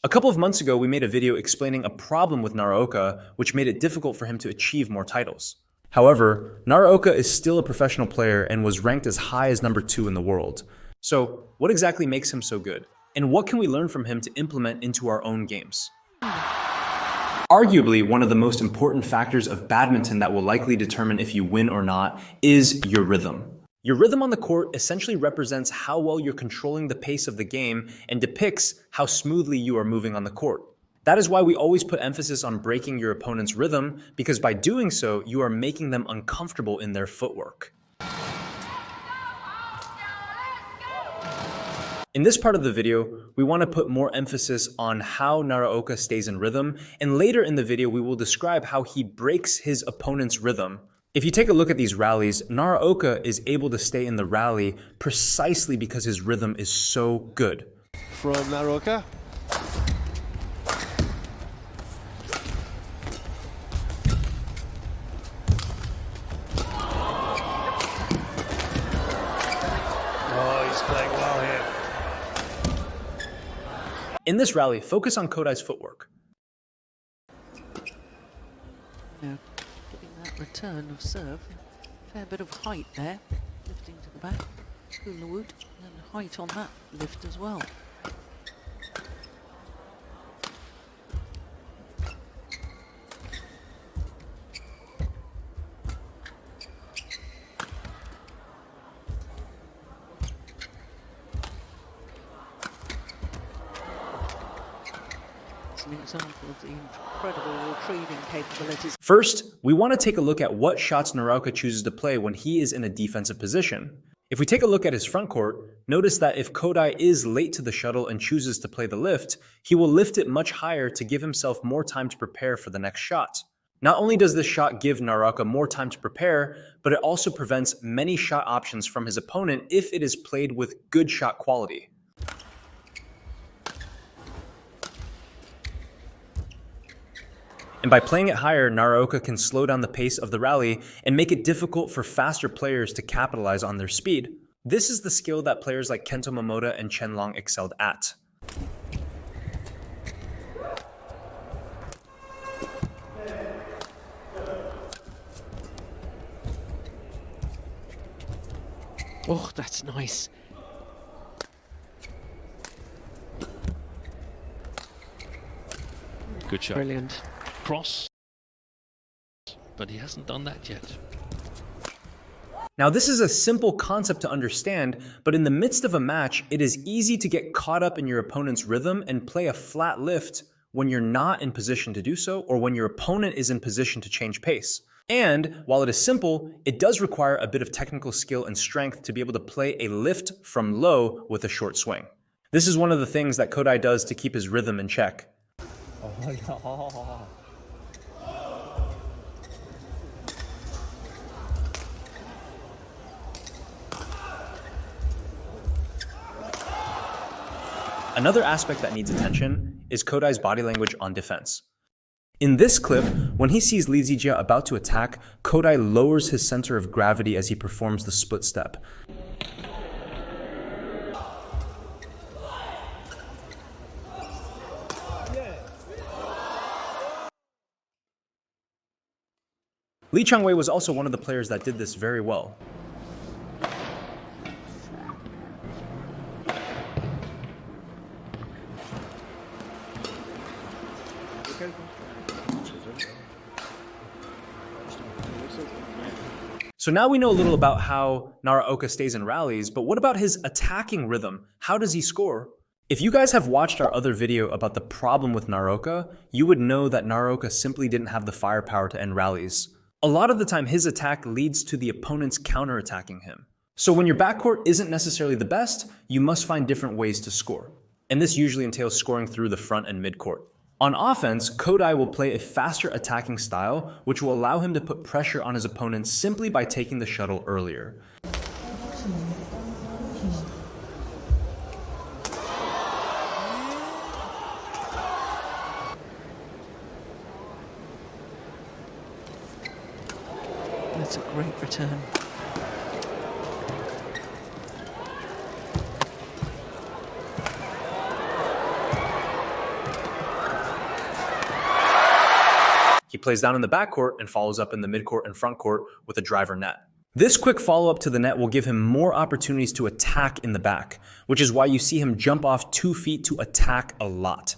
A couple of months ago, we made a video explaining a problem with Naraoka, which made it difficult for him to achieve more titles. However, Naraoka is still a professional player and was ranked as high as number 2 in the world. So, what exactly makes him so good? And what can we learn from him to implement into our own games? Arguably, one of the most important factors of badminton that will likely determine if you win or not is your rhythm. Your rhythm on the court essentially represents how well you're controlling the pace of the game and depicts how smoothly you are moving on the court. That is why we always put emphasis on breaking your opponent's rhythm, because by doing so, you are making them uncomfortable in their footwork. In this part of the video, we want to put more emphasis on how Naraoka stays in rhythm, and later in the video we will describe how he breaks his opponent's rhythm. If you take a look at these rallies, Naraoka is able to stay in the rally precisely because his rhythm is so good. From Naraoka. Oh, he's playing well here. In this rally, focus on Kodai's footwork. Now, getting that return of serve, fair bit of height there, lifting to the back, hula woot, and height on that lift as well. An example of the incredible retrieving capabilities. First, we want to take a look at what shots Naraoka chooses to play when he is in a defensive position. If we take a look at his front court, notice that if Kodai is late to the shuttle and chooses to play the lift, he will lift it much higher to give himself more time to prepare for the next shot. Not only does this shot give Naraoka more time to prepare, but it also prevents many shot options from his opponent if it is played with good shot quality. And by playing it higher, Naraoka can slow down the pace of the rally and make it difficult for faster players to capitalize on their speed. This is the skill that players like Kento Momoda and Chen Long excelled at. Oh, that's nice. Good shot. Brilliant. Cross, but he hasn't done that yet. Now, this is a simple concept to understand, but in the midst of a match, it is easy to get caught up in your opponent's rhythm and play a flat lift when you're not in position to do so, or when your opponent is in position to change pace. And while it is simple, it does require a bit of technical skill and strength to be able to play a lift from low with a short swing. This is one of the things that Kodai does to keep his rhythm in check. Another aspect that needs attention is Kodai's body language on defense. In this clip, when he sees Li Zijia about to attack, Kodai lowers his center of gravity as he performs the split step. Lee Changwei was also one of the players that did this very well. So now we know a little about how Naraoka stays in rallies, but what about his attacking rhythm? How does he score? If you guys have watched our other video about the problem with Naraoka, you would know that Naraoka simply didn't have the firepower to end rallies. A lot of the time, his attack leads to the opponent's counterattacking him. So when your backcourt isn't necessarily the best, you must find different ways to score. And this usually entails scoring through the front and midcourt. On offense, Kodai will play a faster attacking style, which will allow him to put pressure on his opponent simply by taking the shuttle earlier. That's a great return. He plays down in the backcourt and follows up in the midcourt and front court with a driver net. This quick follow-up to the net will give him more opportunities to attack in the back, which is why you see him jump off 2 feet to attack a lot.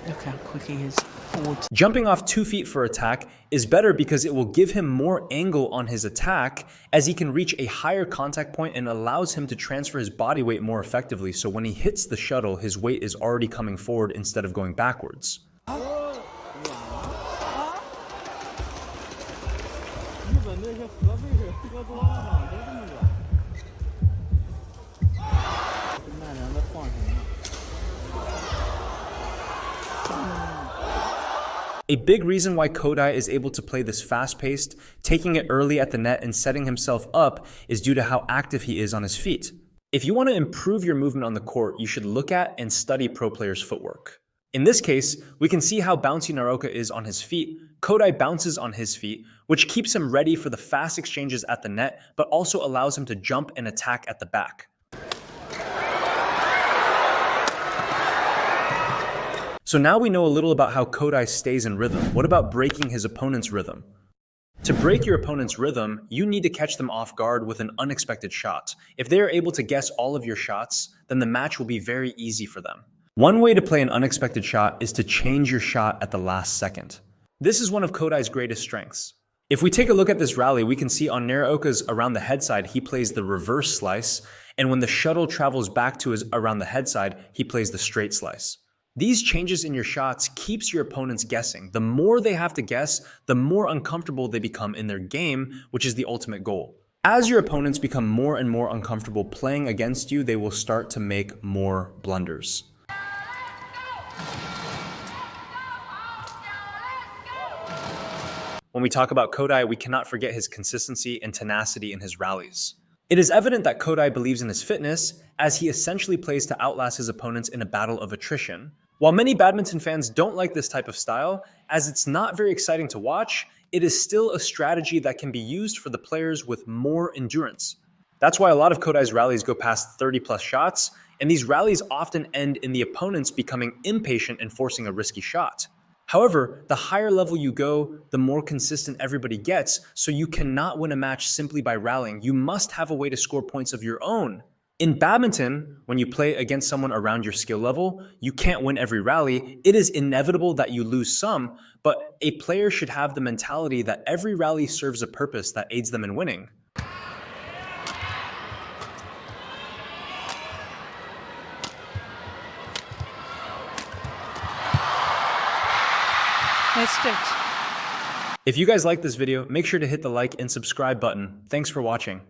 Look how quick he is forward. Jumping off 2 feet for attack is better because it will give him more angle on his attack as he can reach a higher contact point and allows him to transfer his body weight more effectively. So when he hits the shuttle, his weight is already coming forward instead of going backwards. A big reason why Kodai is able to play this fast-paced, taking it early at the net and setting himself up is due to how active he is on his feet. If you want to improve your movement on the court, you should look at and study pro players' footwork. In this case, we can see how bouncy Naroka is on his feet. Kodai bounces on his feet, which keeps him ready for the fast exchanges at the net, but also allows him to jump and attack at the back. So now we know a little about how Kodai stays in rhythm. What about breaking his opponent's rhythm? To break your opponent's rhythm, you need to catch them off guard with an unexpected shot. If they are able to guess all of your shots, then the match will be very easy for them. One way to play an unexpected shot is to change your shot at the last second. This is one of Kodai's greatest strengths. If we take a look at this rally, we can see on Naraoka's around the head side, he plays the reverse slice, and when the shuttle travels back to his around the head side, he plays the straight slice. These changes in your shots keeps your opponents guessing. The more they have to guess, the more uncomfortable they become in their game, which is the ultimate goal. As your opponents become more and more uncomfortable playing against you, they will start to make more blunders. When we talk about Kodai, we cannot forget his consistency and tenacity in his rallies. It is evident that Kodai believes in his fitness, as he essentially plays to outlast his opponents in a battle of attrition. While many badminton fans don't like this type of style, as it's not very exciting to watch, it is still a strategy that can be used for the players with more endurance. That's why a lot of Kodai's rallies go past 30 plus shots, and these rallies often end in the opponents becoming impatient and forcing a risky shot. However, the higher level you go, the more consistent everybody gets, so you cannot win a match simply by rallying. You must have a way to score points of your own. In badminton, when you play against someone around your skill level, you can't win every rally. It is inevitable that you lose some, but a player should have the mentality that every rally serves a purpose that aids them in winning. Missed it. If you guys like this video, make sure to hit the like and subscribe button. Thanks for watching.